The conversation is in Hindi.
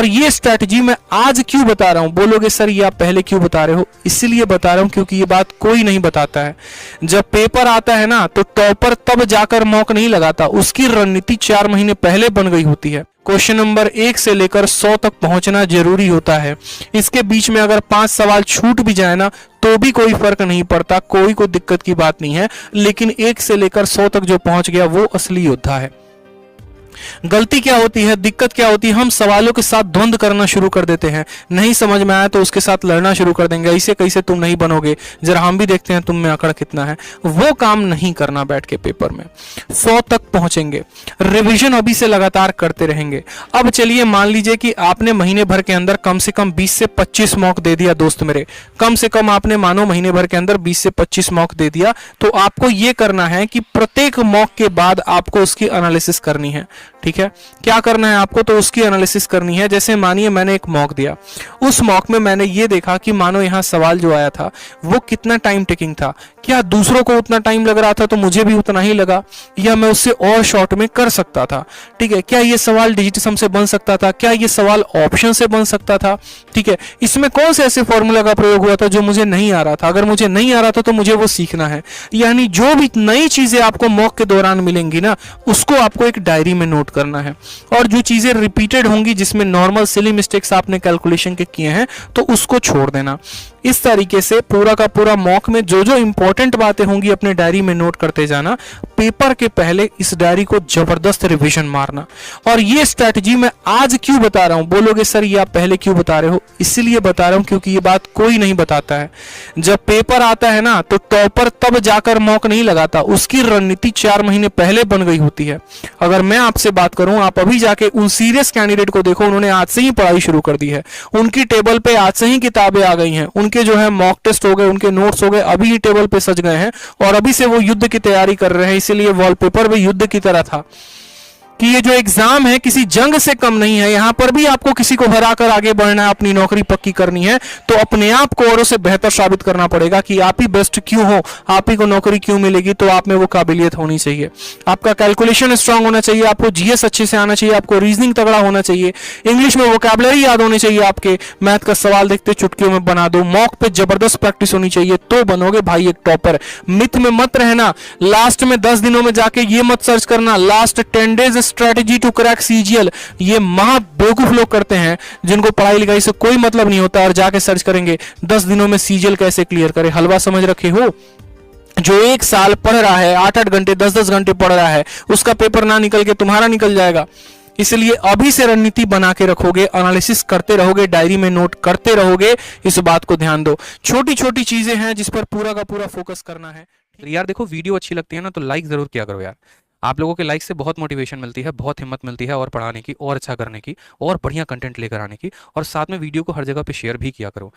और ये स्ट्रैटेजी मैं आज क्यों बता रहा हूं, बोलोगे सर ये आप पहले क्यों बता रहे हो, इसीलिए बता रहा हूं क्योंकि ये बात कोई नहीं बताता है। जब पेपर आता है ना तो टॉपर तब जाकर मॉक नहीं लगाता, उसकी रणनीति 4 महीने पहले बन गई होती है। क्वेश्चन नंबर 1 से लेकर 100 तक पहुंचना जरूरी होता है। इसके बीच में अगर 5 सवाल छूट भी जाए ना तो भी कोई फर्क नहीं पड़ता, कोई दिक्कत की बात नहीं है। लेकिन 1 से लेकर 100 तक जो पहुंच गया वो असली योद्धा है। गलती क्या होती है, दिक्कत क्या होती है, हम सवालों के साथ द्वंद्व करना शुरू कर देते हैं। नहीं समझ में आया तो उसके साथ लड़ना शुरू कर देंगे, ऐसे कैसे तुम नहीं बनोगे, जरा हम भी देखते हैं तुम में अकड़ कितना है। वो काम नहीं करना बैठ के पेपर में। 100 तक पहुंचेंगे, रिवीजन अभी से लगातार करते रहेंगे। अब चलिए मान लीजिए कि आपने महीने भर के अंदर कम से कम 20 से 25 मॉक दे दिया दोस्त मेरे, कम से कम आपने मानो महीने भर के अंदर 20 से 25 मॉक दे दिया, तो आपको यह करना है कि प्रत्येक मॉक के बाद आपको उसकी एनालिसिस करनी है। ठीक है, क्या करना है आपको, तो उसकी एनालिसिस करनी है। जैसे मानिए मैंने एक मॉक दिया, उस मॉक में मैंने ये देखा कि मानो यहां सवाल जो आया था वो कितना टाइम टेकिंग था, क्या दूसरों को उतना टाइम लग रहा था तो मुझे भी उतना ही लगा, या मैं उससे और शॉर्ट में कर सकता था। ठीक है, क्या ये सवाल डिजिट सम से बन सकता था, क्या ये सवाल ऑप्शन से बन सकता था। ठीक है, इसमें कौन से ऐसे फॉर्मूला का प्रयोग हुआ था जो मुझे नहीं आ रहा था, अगर मुझे नहीं आ रहा था तो मुझे वो सीखना है। यानी जो भी नई चीजें आपको मॉक के दौरान मिलेंगी ना उसको आपको एक डायरी में नोट करना है, और जो चीजें रिपीटेड होंगी जिसमें नॉर्मल सिली मिस्टेक्स आपने कैलकुलेशन के किए हैं तो उसको छोड़ देना। इस तरीके से पूरा का पूरा मॉक में जो जो इंपॉर्टेंट बातें होंगी अपने डायरी में नोट करते जाना। पेपर के पहले इस डायरी को जबरदस्त रिवीजन मारना। और ये स्ट्रैटेजी मैं आज क्यों बता रहा हूं, बोलोगे सर ये आप पहले क्यों बता रहे हो, इसीलिए बता रहा हूं क्योंकि ये बात कोई नहीं बताता है। जब पेपर आता है ना तो टॉपर तब जाकर मॉक नहीं लगाता, उसकी रणनीति 4 महीने पहले बन गई होती है। अगर मैं आपसे बात करूं, आप अभी जाके उन सीरियस कैंडिडेट को देखो, उन्होंने आज से ही पढ़ाई शुरू कर दी है, उनकी टेबल पे आज से ही किताबें आ गई हैं, उनके जो है मॉक टेस्ट हो गए, उनके नोट्स हो गए, अभी ही टेबल पे सज गए हैं और अभी से वो युद्ध की तैयारी कर रहे हैं। इसीलिए वॉलपेपर भी युद्ध की तरह था कि ये जो एग्जाम है किसी जंग से कम नहीं है। यहां पर भी आपको किसी को हराकर आगे बढ़ना है, अपनी नौकरी पक्की करनी है, तो अपने आप को औरों से बेहतर साबित करना पड़ेगा कि आप ही बेस्ट क्यों हो, आप ही को नौकरी क्यों मिलेगी। तो आप में वो काबिलियत होनी चाहिए, आपका कैलकुलेशन स्ट्रांग होना चाहिए, आपको जीएस अच्छे से आना चाहिए, आपको रीजनिंग तगड़ा होना चाहिए, इंग्लिश में वोकैबुलरी याद होनी चाहिए, आपके मैथ का सवाल देखते चुटकियों में बना दो, मॉक पे जबरदस्त प्रैक्टिस होनी चाहिए, तो बनोगे भाई एक टॉपर। मिथ में मत रहना, लास्ट में 10 दिनों में जाके ये मत सर्च करना last 10 days strategy to crack CGL. ये महा बेवकूफ लोग करते हैं जिनको पढ़ाई लिखाई से कोई मतलब नहीं होता और जाके सर्च करेंगे 10 दिनों में सीजीएल कैसे क्लियर करे। हलवा समझ रखे हो, जो 1 साल पढ़ रहा है 8-8 घंटे 10-10 घंटे पढ़ रहा है, उसका पेपर ना निकल के तुम्हारा निकल जाएगा। इसलिए अभी से रणनीति बना के रखोगे, एनालिसिस करते रहोगे, डायरी में नोट करते रहोगे, इस बात को ध्यान दो। छोटी छोटी चीजें हैं जिस पर पूरा का पूरा फोकस करना है। यार देखो, वीडियो अच्छी लगती है ना तो लाइक जरूर किया करो यार। आप लोगों के लाइक से बहुत मोटिवेशन मिलती है, बहुत हिम्मत मिलती है और पढ़ाने की, और अच्छा करने की, और बढ़िया कंटेंट लेकर आने की। और साथ में वीडियो को हर जगह पे शेयर भी किया करो।